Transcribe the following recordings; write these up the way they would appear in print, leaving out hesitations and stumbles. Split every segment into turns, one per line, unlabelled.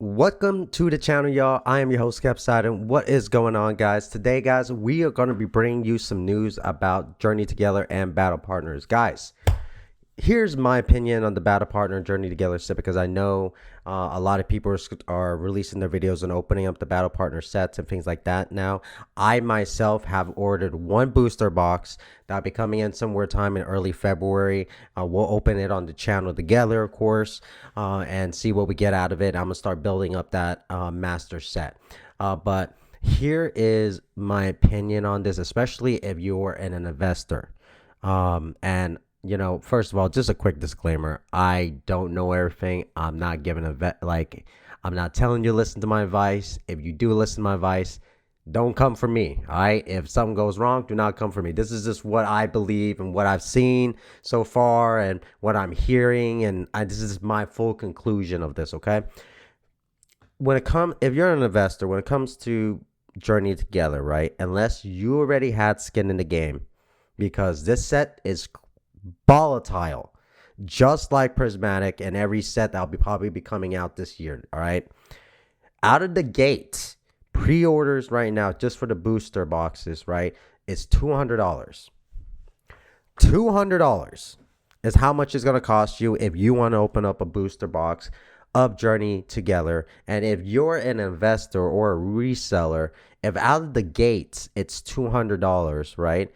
Welcome to the channel, y'all. I am your host, Capsidon. What is going on, guys? Today, guys, we are going to be bringing you some news about Journey Together and Battle Partners. Guys, here's my opinion on the Battle Partner Journey Together set, because I know a lot of people are releasing their videos and opening up the Battle Partner sets and things like that. Now, I myself have ordered one booster box that'll be coming in somewhere time in early February. We'll open it on the channel together, of course, and see what we get out of it. I'm gonna start building up that master set. But here is my opinion on this, especially if you're an investor. And first of all, just a quick disclaimer. I don't know everything. I'm not giving I'm not telling you to listen to my advice. If you do listen to my advice, don't come for me. All right. If something goes wrong, do not come for me. This is just what I believe and what I've seen so far and what I'm hearing. And this is my full conclusion of this. Okay. If you're an investor, when it comes to Journey Together, right? Unless you already had skin in the game, because this set is volatile, just like Prismatic and every set that'll probably be coming out this year. All right, out of the gate, pre-orders right now just for the booster boxes, right, is $200. $200 is how much it's going to cost you if you want to open up a booster box of Journey Together. And if you're an investor or a reseller, if out of the gates it's $200, right,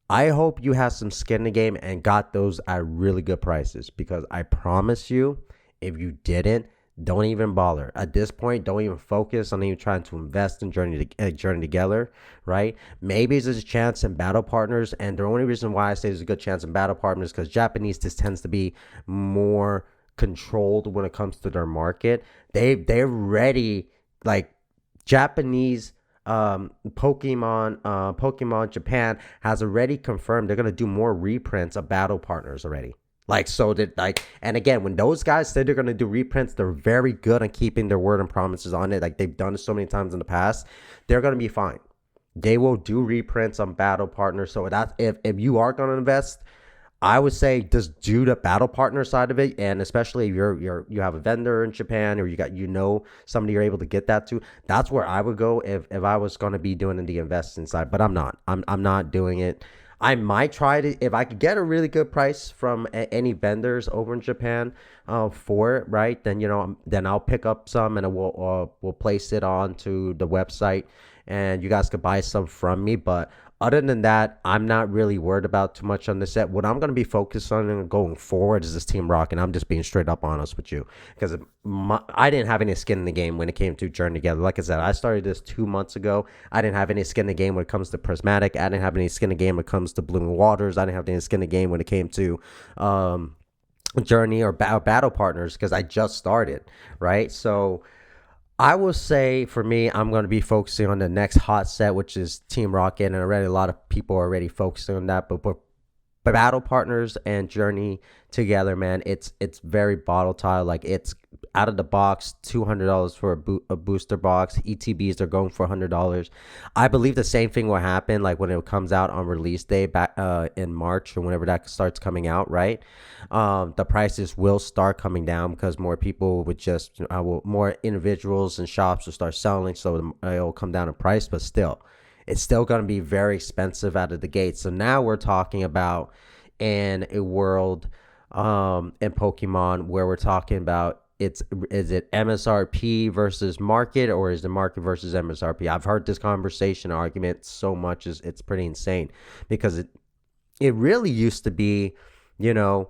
I hope you have some skin in the game and got those at really good prices, because I promise you, if you didn't, don't even bother. At this point, don't even focus on even trying to invest in Journey Together, right? Maybe there's a chance in Battle Partners, and the only reason why I say there's a good chance in Battle Partners is because Japanese just tends to be more controlled when it comes to their market. They're ready, like Japanese Pokemon Japan has already confirmed they're gonna do more reprints of Battle Partners already. And again, when those guys said they're gonna do reprints, they're very good on keeping their word and promises on it. Like, they've done it so many times in the past. They're gonna be fine. They will do reprints on Battle Partners. So that's if you are gonna invest, I would say just do the Battle Partner side of it, and especially if you have a vendor in Japan, or somebody you're able to get that to. That's where I would go if I was going to be doing the investing side, but I'm not. I'm not doing it. I might try to, if I could get a really good price from any vendors over in Japan for it, right? Then I'll pick up some and we'll place it onto the website, and you guys could buy some from me. But other than that, I'm not really worried about too much on this set. What I'm going to be focused on going forward is this Team Rock, and I'm just being straight up honest with you, because I didn't have any skin in the game when it came to Journey Together. Like I said, I started this 2 months ago. I didn't have any skin in the game when it comes to Prismatic. I didn't have any skin in the game when it comes to Blooming Waters. I didn't have any skin in the game when it came to Journey or Battle Partners, because I just started, right? So I will say, for me, I'm going to be focusing on the next hot set, which is Team Rocket, and already a lot of people are already focusing on that. But Battle Partners and Journey Together, man, it's very volatile. Like, it's out of the box, $200 for a booster box. ETBs are going for $100. I believe the same thing will happen, like when it comes out on release day back in March, or whenever that starts coming out, right? The prices will start coming down, because more people would more individuals and shops will start selling, so it'll come down in price. But still, it's still going to be very expensive out of the gate. So now we're talking about in a world in Pokemon where we're talking about, is it MSRP versus market, or is it market versus MSRP? I've heard this conversation argument so much, it's pretty insane, because it really used to be, a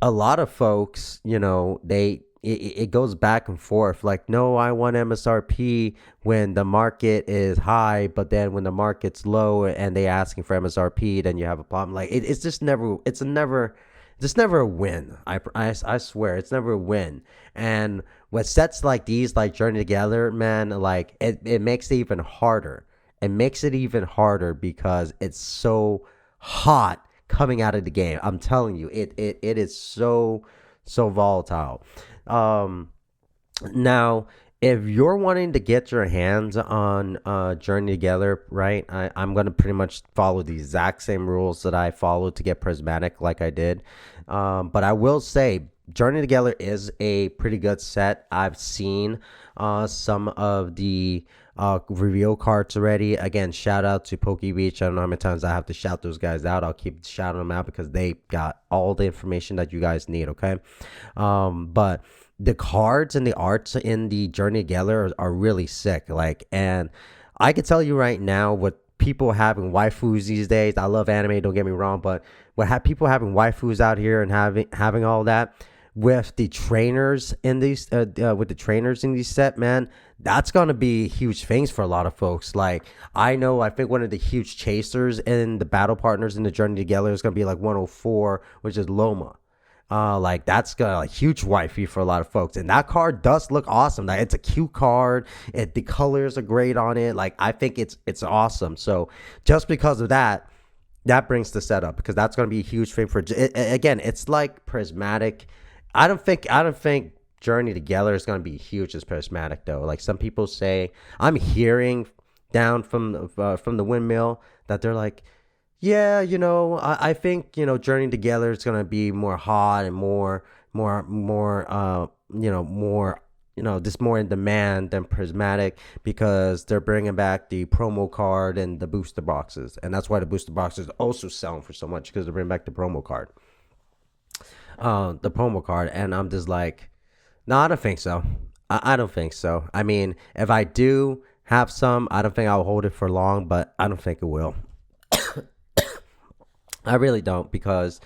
lot of folks, it goes back and forth. Like, no, I want MSRP when the market is high, but then when the market's low and they asking for MSRP, then you have a problem. Like, it's never a win. I swear, it's never a win. And with sets like these, like Journey Together, man, like it makes it even harder. It makes it even harder because it's so hot coming out of the game. I'm telling you, it is so volatile. Now, if you're wanting to get your hands on Journey Together, right, I'm going to pretty much follow the exact same rules that I followed to get Prismatic, like I did. But I will say, Journey Together is a pretty good set. I've seen some of the reveal cards already. Again, shout out to Poke Beach. I don't know how many times I have to shout those guys out. I'll keep shouting them out because they got all the information that you guys need. Okay, but the cards and the arts in the Journey Together are really sick. Like, and I can tell you right now, what people having waifus these days. I love anime. Don't get me wrong, but what have people having waifus out here and having all that with the trainers in these with the trainers in these set, man, that's gonna be huge things for a lot of folks. Like, I think one of the huge chasers in the battle partners in the Journey Together is gonna be like 104, which is Loma. Like, that's gonna like huge wifey for a lot of folks, and that card does look awesome. Like, it's a cute card. The colors are great on it. Like, I think it's awesome. So just because of that, that brings the setup, because that's gonna be a huge thing for again. It's like prismatic. I don't think Journey Together is gonna be huge as prismatic though. Like, some people say, I'm hearing down from the windmill that they're like, yeah, I think, Journey Together is gonna be more hot and more, more, just more in demand than Prismatic, because they're bringing back the promo card and the booster boxes, and that's why the booster boxes also selling for so much, because they're bringing back the promo card, and I'm just like, no, I don't think so. I don't think so. I mean, if I do have some, I don't think I'll hold it for long, but I don't think it will. I really don't, because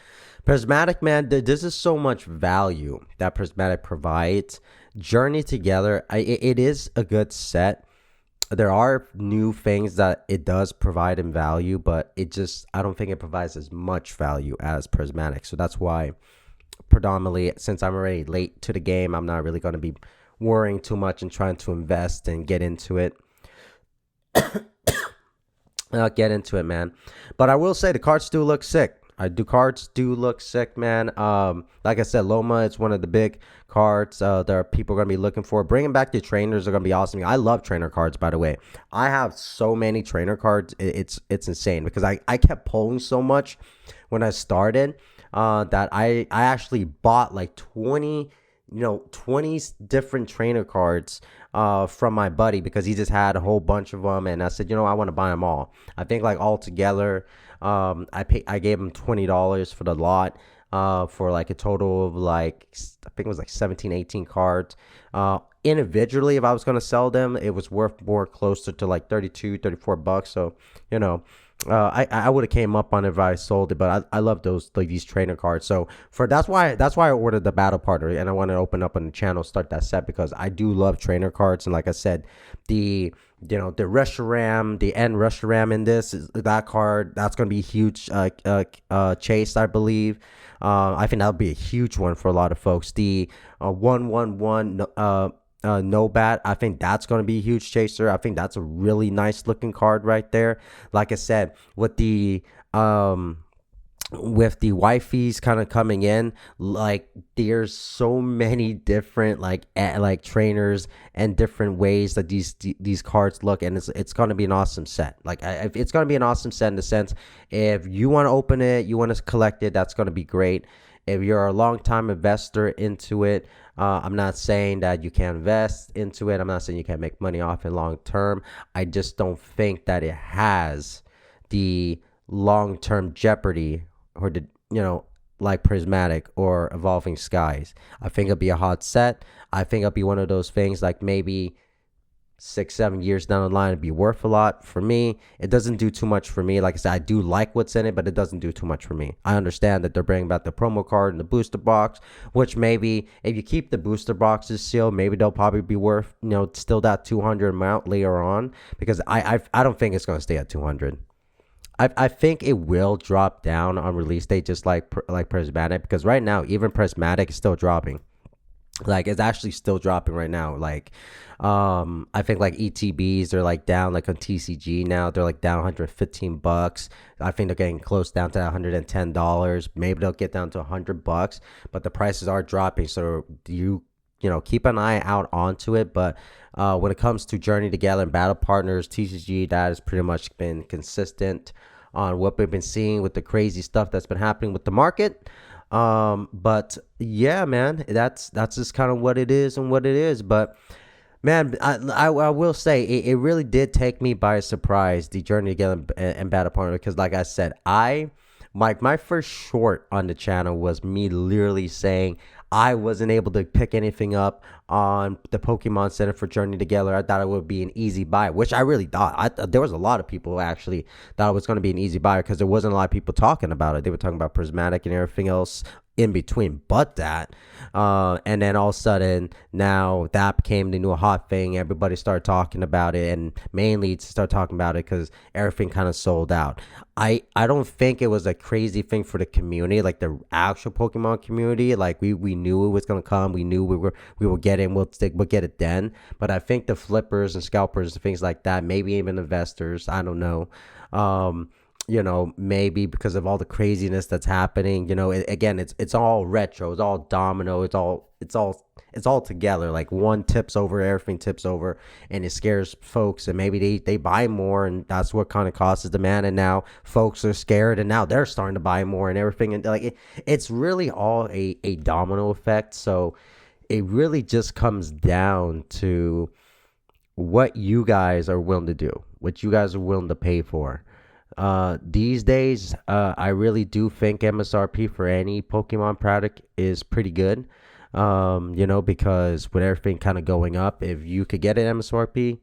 Prismatic, man, this is so much value that Prismatic provides. Journey Together, it is a good set. There are new things that it does provide in value, but I don't think it provides as much value as Prismatic. So that's why, predominantly, since I'm already late to the game, I'm not really going to be worrying too much and trying to invest and get into it. Get into it, man. But I will say the cards do look sick. Cards do look sick, man. Like I said, Loma, it's one of the big cards that are people are gonna be looking for. Bringing back the trainers are gonna be awesome. I love trainer cards, by the way. I have so many trainer cards. It's insane, because I kept pulling so much when I started that I actually bought like 20 different trainer cards from my buddy, because he just had a whole bunch of them, and I said, I want to buy them all. I think like all together, I gave him $20 for the lot, for like a total of like, I think it was like 17, 18 cards. Individually, if I was going to sell them, it was worth more, closer to like 32, 34 bucks. So, I would have came up on it if I sold it, but I love those, like, these trainer cards. So that's why I ordered the battle partner, and I want to open up on the channel, start that set, because I do love trainer cards. And like I said, the Reshiram, the end Reshiram in that card, that's gonna be a huge chase, I believe. I think that'll be a huge one for a lot of folks. The 111 no bat, I think that's going to be a huge chaser. I think that's a really nice looking card right there. Like I said, with the wifeys kind of coming in, like, there's so many different like trainers and different ways that these cards look, and it's going to be an awesome set. Like, it's going to be an awesome set in the sense, if you want to open it, you want to collect it, that's going to be great. If you're a long-time investor into it, I'm not saying that you can't invest into it. I'm not saying you can't make money off it long-term. I just don't think that it has the long-term jeopardy, or like Prismatic or Evolving Skies. I think it'll be a hot set. I think it'll be one of those things, like, maybe 6-7 years down the line, it'd be worth a lot. For me, it doesn't do too much for me. Like I said, I do like what's in it, but it doesn't do too much for me. I understand that they're bringing back the promo card and the booster box, which maybe if you keep the booster boxes sealed, maybe they'll probably be worth, still that 200 amount later on, because I don't think it's going to stay at 200. I think it will drop down on release date, just like Prismatic, because right now even Prismatic is still dropping. Like, it's actually still dropping right now. Like, I think like ETBs are like down, like on TCG now, they're like down 115 bucks. I think they're getting close down to $110. Maybe they'll get down to $100, but the prices are dropping. So you keep an eye out onto it. But when it comes to Journey Together and battle partners, TCG, that has pretty much been consistent on what we've been seeing with the crazy stuff that's been happening with the market. But yeah, man, that's just kind of what it is and what it is. But man, I will say it really did take me by surprise, the journey together and battle partner, because like I said, my first short on the channel was me literally saying I wasn't able to pick anything up on the Pokemon Center for Journey Together. I thought it would be an easy buy, which I really thought. There was a lot of people who actually thought it was going to be an easy buy because there wasn't a lot of people talking about it. They were talking about Prismatic and everything else in between but that, and then all of a sudden now that became the new hot thing. Everybody started talking about it, and mainly to start talking about it because everything kind of sold out. I don't think it was a crazy thing for the community, like the actual Pokemon community. Like we knew it was gonna come. We knew we will get it. We'll get it then. But I think the flippers and scalpers and things like that, maybe even investors, I don't know. Maybe because of all the craziness that's happening, again, it's all retro, it's all domino, it's all together. Like one tips over, everything tips over, and it scares folks, and maybe they buy more, and that's what kind of causes demand. And now folks are scared, and now they're starting to buy more and everything. And like it's really all a domino effect. So it really just comes down to what you guys are willing to do, what you guys are willing to pay for. These days, I really do think MSRP for any Pokemon product is pretty good. Because with everything kind of going up, if you could get an MSRP,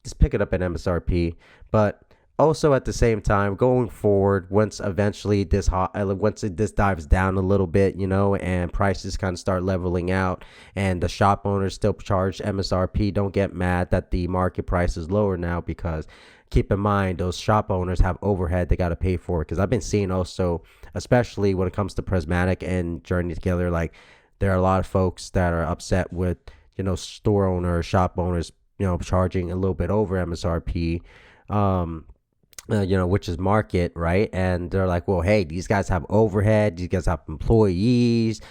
just pick it up at MSRP. But also at the same time, going forward, once eventually this dives down a little bit, and prices kind of start leveling out, and the shop owners still charge MSRP, don't get mad that the market price is lower now, because keep in mind those shop owners have overhead they got to pay for. Because I've been seeing also, especially when it comes to Prismatic and Journey Together, like there are a lot of folks that are upset with store owners, shop owners, charging a little bit over MSRP, which is market, right? And they're like, well, hey, these guys have overhead, these guys have employees,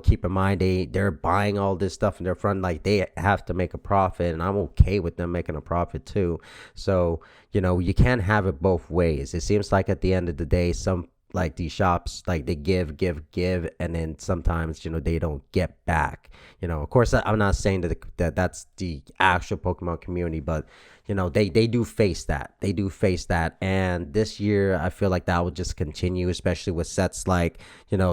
keep in mind they're buying all this stuff in their front, like they have to make a profit, and I'm okay with them making a profit too. So you can't have it both ways. It seems like at the end of the day, some, like these shops, like they give, and then sometimes they don't get back. Of course, I'm not saying that's the actual Pokemon community, but they do face that. And this year I feel like that will just continue, especially with sets like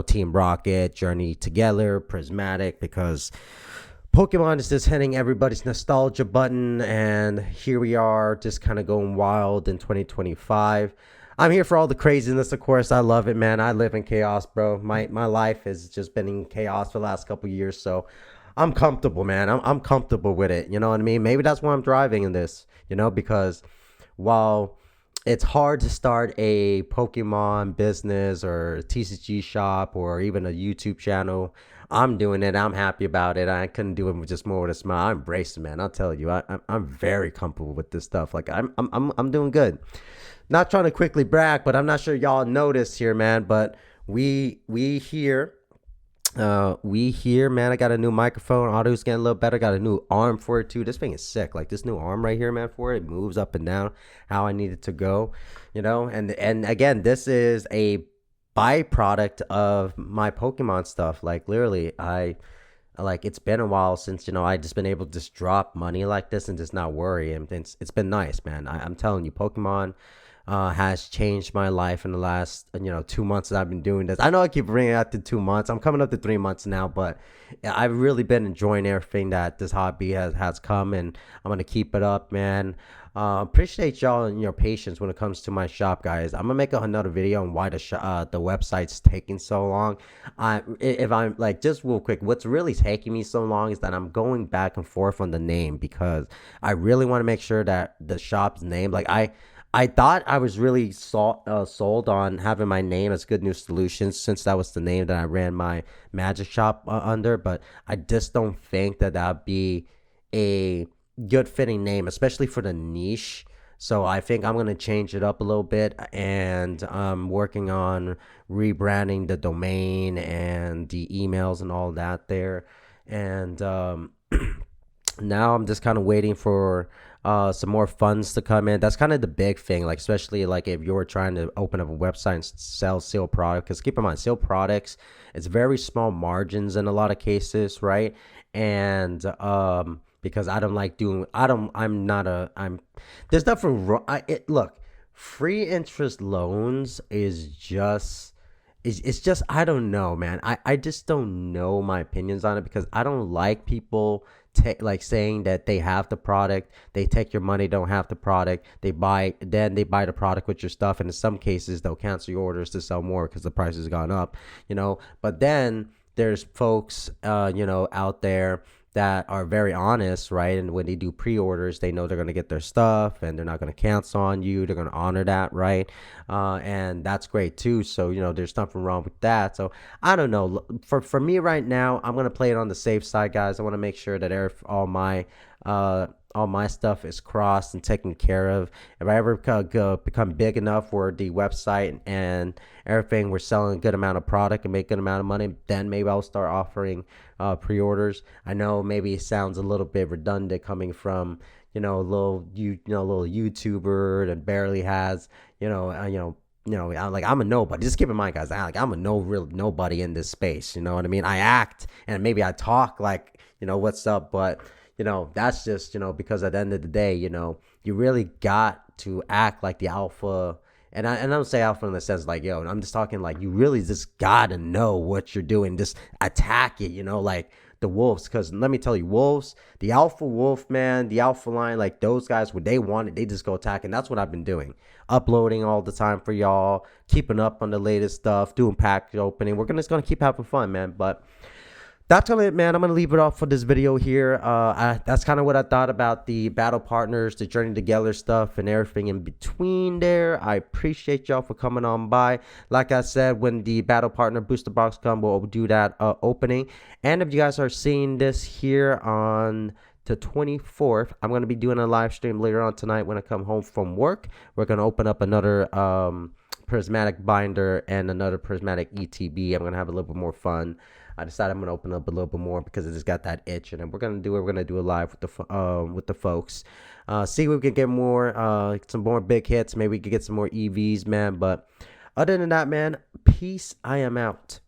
Team Rocket, Journey Together, Prismatic, because Pokemon is just hitting everybody's nostalgia button, and here we are just kind of going wild in 2025. I'm here for all the craziness, of course. I love it, man. I live in chaos, bro. My life has just been in chaos for the last couple years, so I'm comfortable, man. I'm comfortable with it. You know what I mean? Maybe that's why I'm driving in this, because while it's hard to start a Pokemon business or a TCG shop or even a YouTube channel, I'm doing it. I'm happy about it. I couldn't do it with just more with a smile. I embrace it, man. I'll tell you, I'm very comfortable with this stuff. Like I'm doing good. Not trying to quickly brag, but I'm not sure y'all noticed here, man. But we here, man. I got a new microphone. Audio's getting a little better. Got a new arm for it too. This thing is sick. Like this new arm right here, man. For it moves up and down how I need it to go. And again, this is a byproduct of my Pokemon stuff. Like literally, it's been a while since I just been able to just drop money like this and just not worry. And it's been nice, man. I'm telling you, Pokemon has changed my life in the last 2 months that I've been doing this. I know I keep bringing it out to 2 months. I'm coming up to 3 months now, but I've really been enjoying everything that this hobby has come, and I'm gonna keep it up, man. Appreciate y'all and your patience when it comes to my shop, guys. I'm gonna make another video on why the website's taking so long. If I'm like, just real quick, what's really taking me so long is that I'm going back and forth on the name, because I really want to make sure that the shop's name, like I thought I was really sold on having my name as Good News Solutions, since that was the name that I ran my magic shop under. But I just don't think that that'd be a good fitting name, especially for the niche. So I think I'm going to change it up a little bit, and I'm working on rebranding the domain and the emails and all that there. And Now I'm just kind of waiting for some more funds to come in. That's kind of the big thing, like especially like if you're trying to open up a website and sell sealed product. Because keep in mind, sealed products, it's very small margins in a lot of cases, right? And because I don't like doing, I don't, I'm not a, I'm. There's nothing wrong. Look, free interest loans is just. It's just I don't know, man. I just don't know my opinions on it because I don't like people like saying that they have the product, they take your money, don't have the product, they buy the product with your stuff, and in some cases they'll cancel your orders to sell more because the price has gone up, But then there's folks, out there that are very honest, right? And when they do pre-orders, they know they're going to get their stuff and they're not going to cancel on you. They're going to honor that, right? And that's great too. So, there's nothing wrong with that. So I don't know. For me right now, I'm going to play it on the safe side, guys. I want to make sure that all my stuff is crossed and taken care of. If I ever become big enough where the website and everything, we're selling a good amount of product and make a good amount of money, then maybe I'll start offering pre-orders. I know maybe it sounds a little bit redundant coming from a little little YouTuber that barely has I'm a nobody. Just keep in mind, guys. I'm a real nobody in this space. You know what I mean? I act and maybe I talk like what's up, but that's just because at the end of the day, you really got to act like the alpha. And I don't say alpha in the sense like, I'm just talking like you really just gotta know what you're doing. Just attack it, like the wolves. Because let me tell you, wolves, the alpha wolf, man, the alpha lion, like those guys, when they want it, they just go attack. And that's what I've been doing. Uploading all the time for y'all, keeping up on the latest stuff, doing package opening. We're just gonna keep having fun, man. But that's kind of it, man. I'm going to leave it off for this video here. That's kind of what I thought about the battle partners, the journey together stuff, and everything in between there. I appreciate y'all for coming on by. Like I said, when the battle partner booster box comes, we'll do that opening. And if you guys are seeing this here on the 24th, I'm going to be doing a live stream later on tonight when I come home from work. We're going to open up another prismatic binder and another prismatic ETB. I'm going to have a little bit more fun. I decided I'm gonna open up a little bit more because it just got that itch, and then we're gonna do a live with the folks. See if we can get more some more big hits. Maybe we could get some more EVs, man. But other than that, man, peace. I am out.